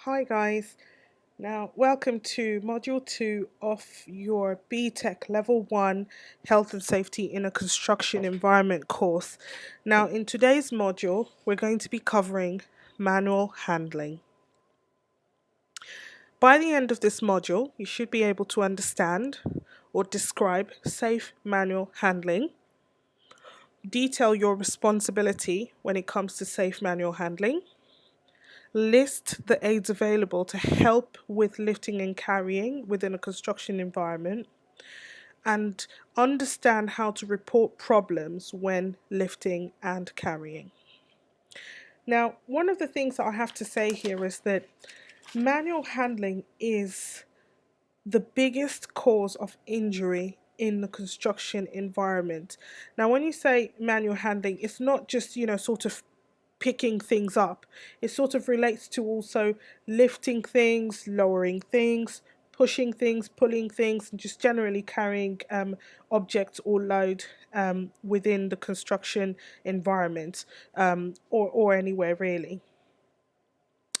Hi guys, now welcome to Module 2 of your BTEC Level 1 Health and Safety in a Construction Environment course. Now in today's module we're going to be covering manual handling. By the end of this module you should be able to understand or describe safe manual handling, detail your responsibility when it comes to safe manual handling, list the aids available to help with lifting and carrying within a construction environment, and understand how to report problems when lifting and carrying. Now, one of the things that I have to say here is that manual handling is the biggest cause of injury in the construction environment. Now, when you say manual handling, it's not just, sort of picking things up. It sort of relates to also lifting things, lowering things, pushing things, pulling things, and just generally carrying objects or load within the construction environment, or anywhere really.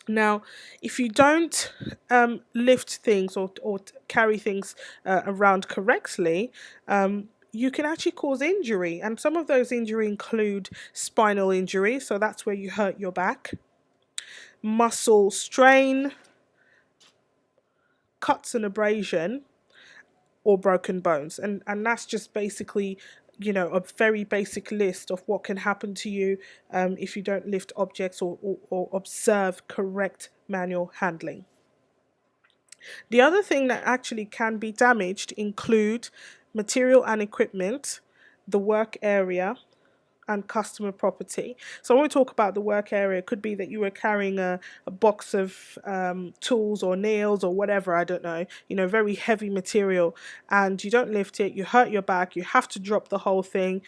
Now, if you don't lift things or carry things around correctly, you can actually cause injury. And some of those injury include spinal injury, so that's where you hurt your back, muscle strain, cuts and abrasion, or broken bones. And that's just basically a very basic list of what can happen to you if you don't lift objects or observe correct manual handling. The other thing that actually can be damaged include material and equipment, the work area, and customer property. So when we talk about the work area, it could be that you were carrying a box of tools or nails or whatever, I don't know, very heavy material, and you don't lift it, you hurt your back, you have to drop the whole thing,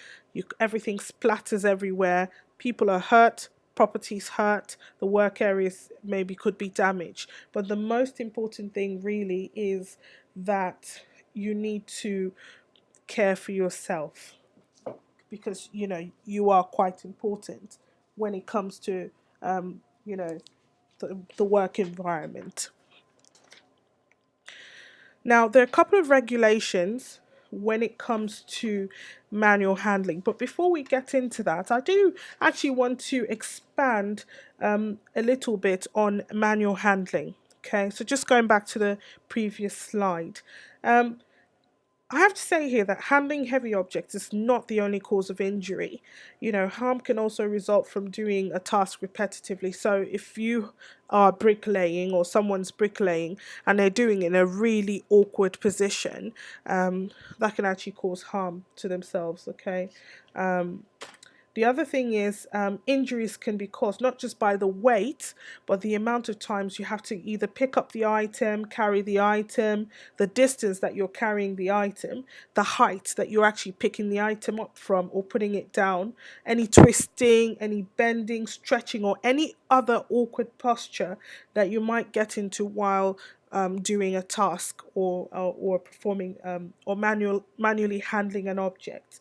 everything splatters everywhere, people are hurt, properties hurt, the work areas maybe could be damaged. But the most important thing really is that you need to care for yourself, because you are quite important when it comes to um, you know the work environment. Now there are a couple of regulations when it comes to manual handling, but before we get into that, I do actually want to expand a little bit on manual handling. Okay, so just going back to the previous slide, um, I have to say here that handling heavy objects is not the only cause of injury. Harm can also result from doing a task repetitively. So if you are bricklaying or someone's bricklaying and they're doing it in a really awkward position, that can actually cause harm to themselves, okay? The other thing is injuries can be caused not just by the weight, but the amount of times you have to either pick up the item, carry the item, the distance that you're carrying the item, the height that you're actually picking the item up from or putting it down, any twisting, any bending, stretching, or any other awkward posture that you might get into while doing a task or performing or manually handling an object.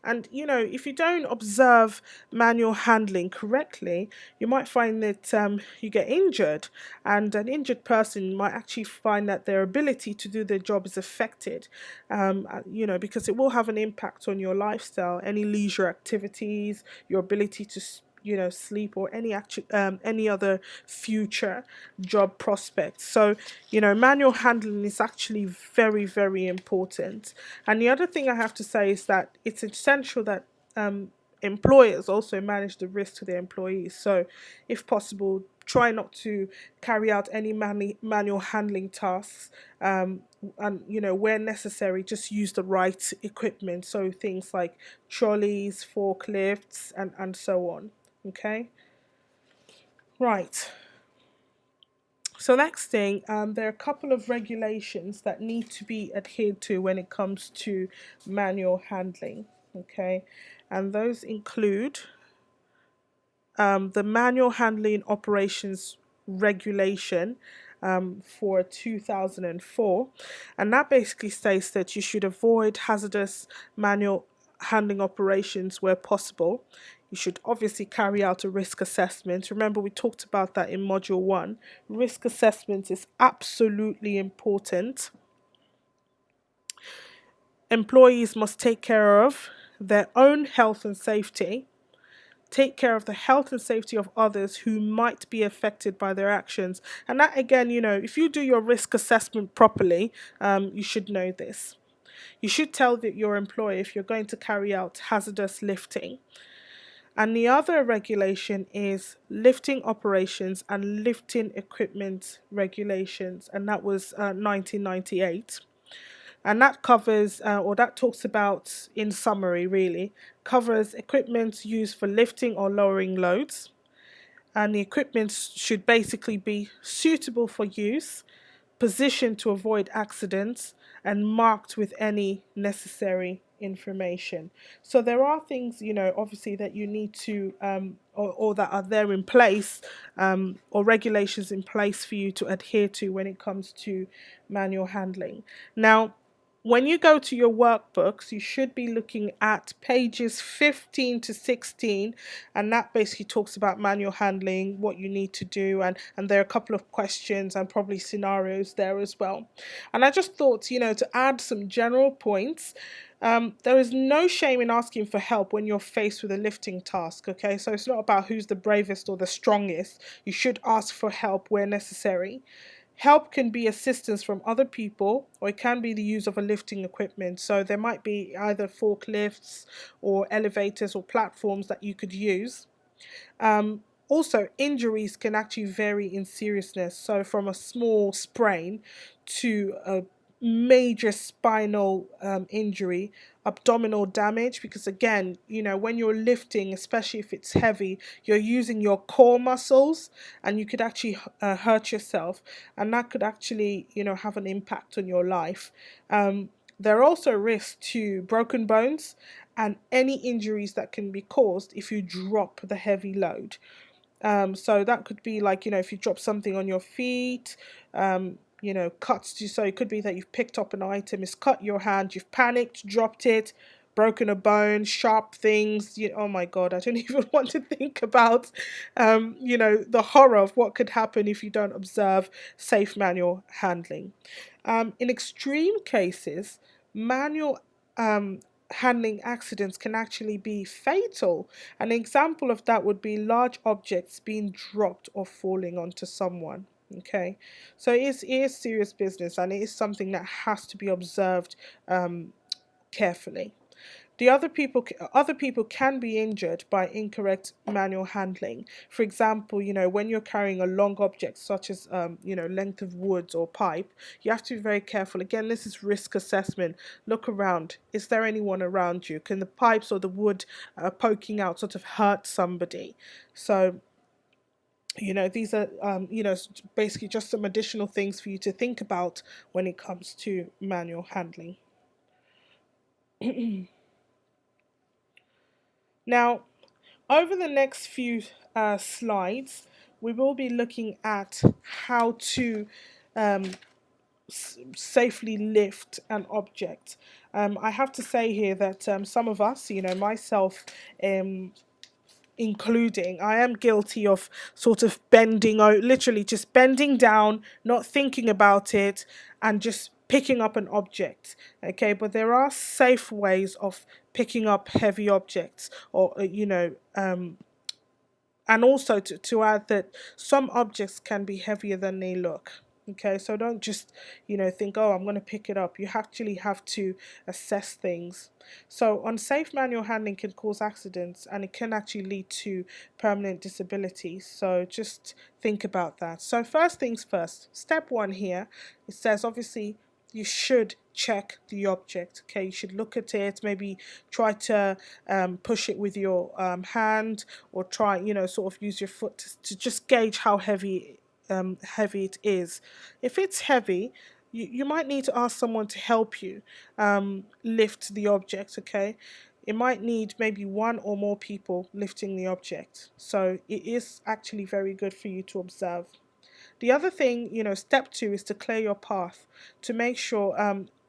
And if you don't observe manual handling correctly, you might find that you get injured, and an injured person might actually find that their ability to do their job is affected, because it will have an impact on your lifestyle, any leisure activities, your ability to sleep, or any other future job prospects. So manual handling is actually very, very important. And the other thing I have to say is that it's essential that employers also manage the risk to their employees. So if possible, try not to carry out any manual handling tasks, and where necessary, just use the right equipment, so things like trolleys, forklifts, and so on. Okay, right. So next thing, there are a couple of regulations that need to be adhered to when it comes to manual handling. Okay, and those include the Manual Handling Operations Regulation for 2004, and that basically states that you should avoid hazardous manual handling operations where possible. You should obviously carry out a risk assessment. Remember, we talked about that in Module 1. Risk assessment is absolutely important. Employees must take care of their own health and safety, take care of the health and safety of others who might be affected by their actions. And that, again, if you do your risk assessment properly, you should know this. You should tell your employer if you're going to carry out hazardous lifting. And the other regulation is lifting operations and lifting equipment regulations, and that was 1998. And that covers, or that talks about, in summary really, covers equipment used for lifting or lowering loads. And the equipment should basically be suitable for use, positioned to avoid accidents, and marked with any necessary information. So there are things, obviously that you need to, or that are there in place, or regulations in place for you to adhere to when it comes to manual handling. Now, when you go to your workbooks, you should be looking at pages 15 to 16, and that basically talks about manual handling, what you need to do, and there are a couple of questions and probably scenarios there as well. And I just thought, to add some general points, there is no shame in asking for help when you're faced with a lifting task, okay? So it's not about who's the bravest or the strongest. You should ask for help where necessary. Help can be assistance from other people, or it can be the use of a lifting equipment. So there might be either forklifts or elevators or platforms that you could use. Also, injuries can actually vary in seriousness. So from a small sprain to a major spinal injury, abdominal damage, because again, when you're lifting, especially if it's heavy, you're using your core muscles, and you could actually hurt yourself, and that could actually, have an impact on your life. There are also risks to broken bones and any injuries that can be caused if you drop the heavy load. So that could be like, if you drop something on your feet, cuts you. So it could be that you've picked up an item, it's cut your hand, you've panicked, dropped it, broken a bone, sharp things. Oh my God, I don't even want to think about, the horror of what could happen if you don't observe safe manual handling. In extreme cases, manual handling accidents can actually be fatal. An example of that would be large objects being dropped or falling onto someone. Okay, so it is serious business, and it is something that has to be observed carefully. The other people can be injured by incorrect manual handling. For example, when you're carrying a long object such as length of wood or pipe, you have to be very careful. Again, this is risk assessment. Look around. Is there anyone around you? Can the pipes or the wood poking out sort of hurt somebody? So these are basically just some additional things for you to think about when it comes to manual handling. Now, over the next few slides, we will be looking at how to safely lift an object. I have to say here that some of us, myself including, I am guilty of sort of literally just bending down, not thinking about it, and just picking up an object. Okay, but there are safe ways of picking up heavy objects, or and also to add that some objects can be heavier than they look. Okay, so don't just think, oh, I'm going to pick it up. You actually have to assess things. So unsafe manual handling can cause accidents, and it can actually lead to permanent disability. So just think about that. So first things first, step one here, it says obviously you should check the object. Okay, you should look at it, maybe try to push it with your hand, or try sort of use your foot to just gauge how heavy it is. If it's heavy, you might need to ask someone to help you lift the object. Okay, it might need maybe one or more people lifting the object, so it is actually very good for you to observe. The other thing, step two, is to clear your path, to make sure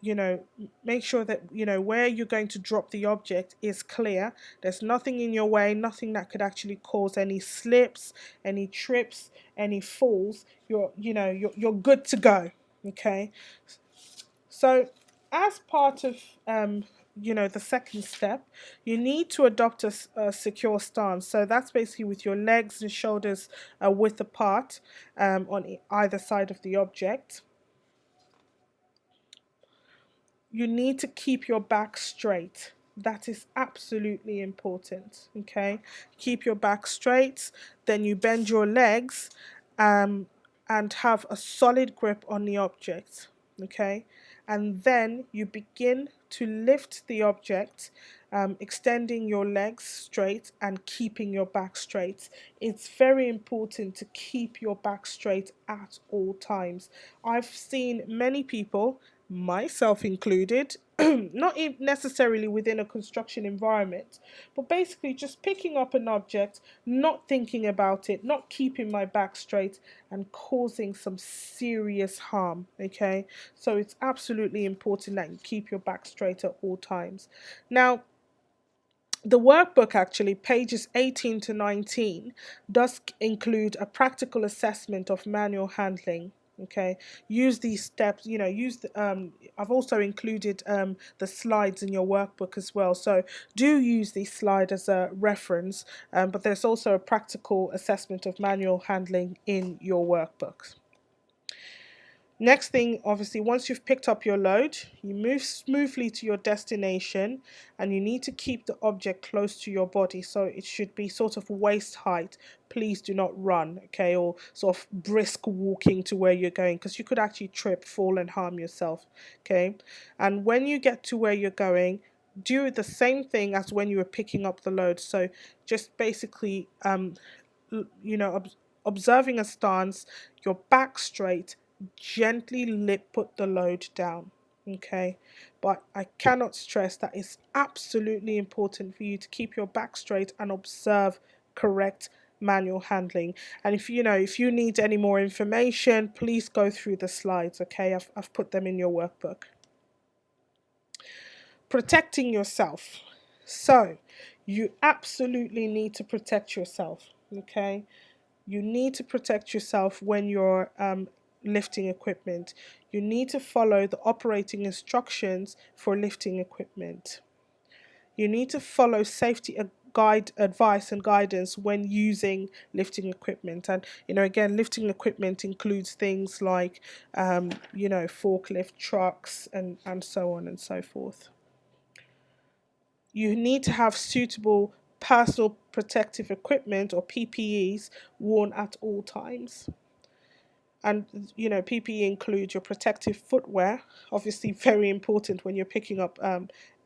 you know, make sure that, where you're going to drop the object is clear. There's nothing in your way, nothing that could actually cause any slips, any trips, any falls. You're good to go. Okay. So, as part of the second step, you need to adopt a secure stance. So that's basically with your legs and shoulders width apart on either side of the object. You need to keep your back straight. That is absolutely important. Okay, keep your back straight. Then you bend your legs, um, and have a solid grip on the object. Okay, and then you begin to lift the object, extending your legs straight and keeping your back straight. It's very important to keep your back straight at all times. I've seen many people, myself included, not necessarily within a construction environment, but basically just picking up an object, not thinking about it, not keeping my back straight, and causing some serious harm. Okay, so it's absolutely important that you keep your back straight at all times. Now, the workbook, actually, pages 18 to 19, does include a practical assessment of manual handling. Okay, use these steps, I've also included the slides in your workbook as well, so do use these slides as a reference, but there's also a practical assessment of manual handling in your workbook. Next thing, obviously, once you've picked up your load, you move smoothly to your destination, and you need to keep the object close to your body. So it should be sort of waist height. Please do not run, okay, or sort of brisk walking to where you're going, because you could actually trip, fall, and harm yourself, okay? And when you get to where you're going, do the same thing as when you were picking up the load. So just basically, you know, observing a stance, your back straight, gently put the load down. Okay, but I cannot stress that it's absolutely important for you to keep your back straight and observe correct manual handling. And if you need any more information, please go through the slides. Okay, I've put them in your workbook. Protecting yourself. So you absolutely need to protect yourself. Okay, you need to protect yourself when you're lifting equipment. You need to follow the operating instructions for lifting equipment. You need to follow safety guide advice and guidance when using lifting equipment. And again, lifting equipment includes things like forklift trucks and so on and so forth. You need to have suitable personal protective equipment, or PPEs, worn at all times. And PPE includes your protective footwear, obviously very important when you're picking up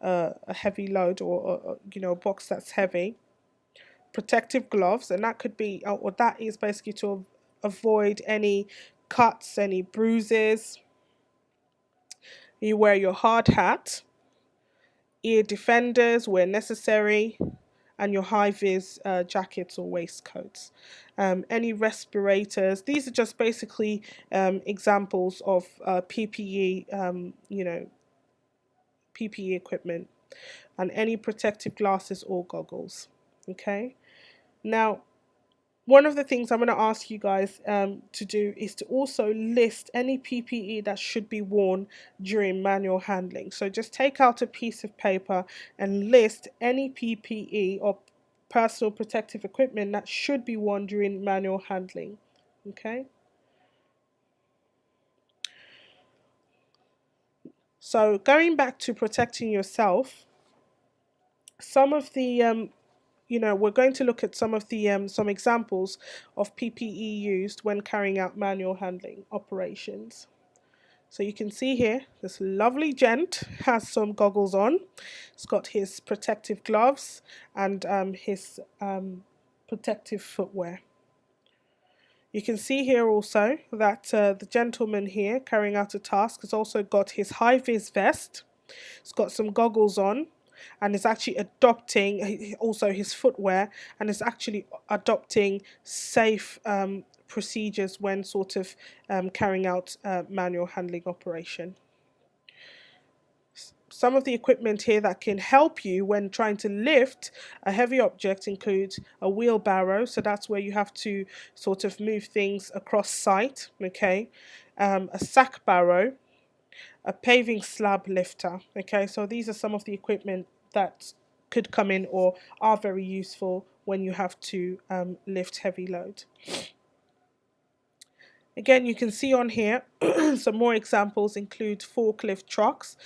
a heavy load, or a box that's heavy. Protective gloves, and that could be, or that is basically to avoid any cuts, any bruises. You wear your hard hat, ear defenders where necessary, and your high vis jackets or waistcoats. Any respirators. These are just basically examples of PPE, PPE equipment, and any protective glasses or goggles. Okay. Now, one of the things I'm going to ask you guys to do is to also list any PPE that should be worn during manual handling. So just take out a piece of paper and list any PPE or personal protective equipment that should be worn during manual handling. Okay? So going back to protecting yourself, some of the we're going to look at some of the some examples of PPE used when carrying out manual handling operations. So you can see here, this lovely gent has some goggles on. He's got his protective gloves and his protective footwear. You can see here also that the gentleman here carrying out a task has also got his high-vis vest. He's got some goggles on, and is actually adopting also his footwear, and is actually adopting safe procedures when sort of carrying out manual handling operation. some of the equipment here that can help you when trying to lift a heavy object include a wheelbarrow, so that's where you have to sort of move things across site, okay, a sack barrow, a paving slab lifter, okay, so these are some of the equipment that could come in or are very useful when you have to lift heavy load. Again, you can see on here some more examples include forklift trucks.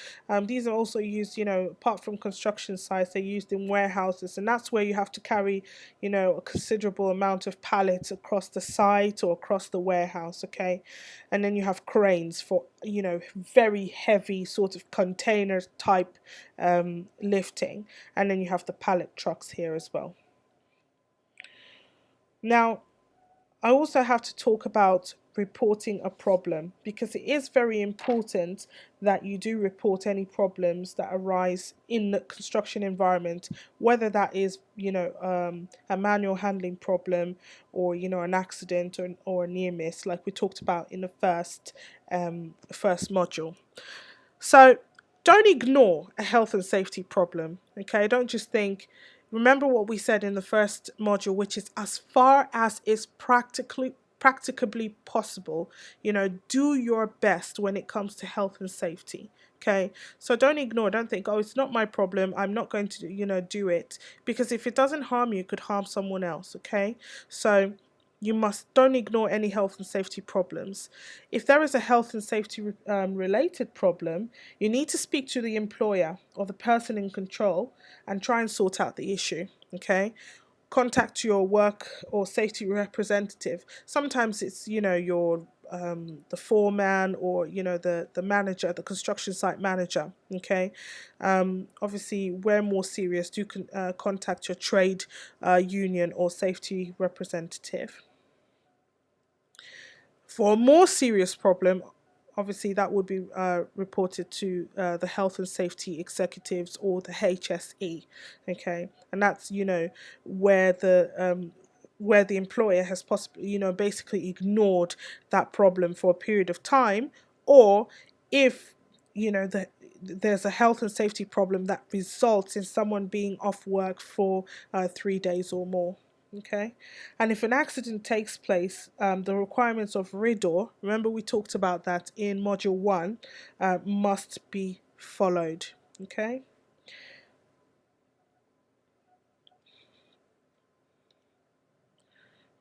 These are also used, apart from construction sites, they're used in warehouses, and that's where you have to carry, a considerable amount of pallets across the site or across the warehouse, okay? And then you have cranes for, very heavy sort of container type lifting. And then you have the pallet trucks here as well. Now, I also have to talk about reporting a problem, because it is very important that you do report any problems that arise in the construction environment, whether that is, a manual handling problem or, an accident or a near miss, like we talked about in the first module. So don't ignore a health and safety problem, okay? Don't just think, remember what we said in the first module, which is as far as is practicably possible, do your best when it comes to health and safety. Okay, so don't ignore, don't think, oh, it's not my problem, I'm not going to, do it, because if it doesn't harm you, it could harm someone else. Okay, so don't ignore any health and safety problems. If there is a health and safety related problem, you need to speak to the employer or the person in control and try and sort out the issue. Okay, contact your work or safety representative. Sometimes it's, your the foreman or, the manager, the construction site manager. Okay, obviously where more serious, do contact your trade union or safety representative. For a more serious problem, obviously that would be reported to the health and safety executives or the HSE. Okay, and that's, where the employer has possibly, basically ignored that problem for a period of time, or if, there's a health and safety problem that results in someone being off work for 3 days or more. Okay, and if an accident takes place, the requirements of RIDDOR, remember we talked about that in Module 1, must be followed. Okay.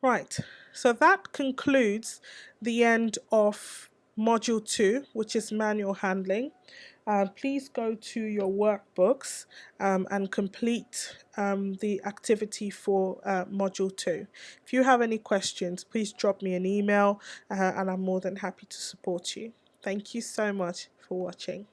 Right, so that concludes the end of Module 2, which is manual handling. Please go to your workbooks and complete the activity for Module 2. If you have any questions, please drop me an email and I'm more than happy to support you. Thank you so much for watching.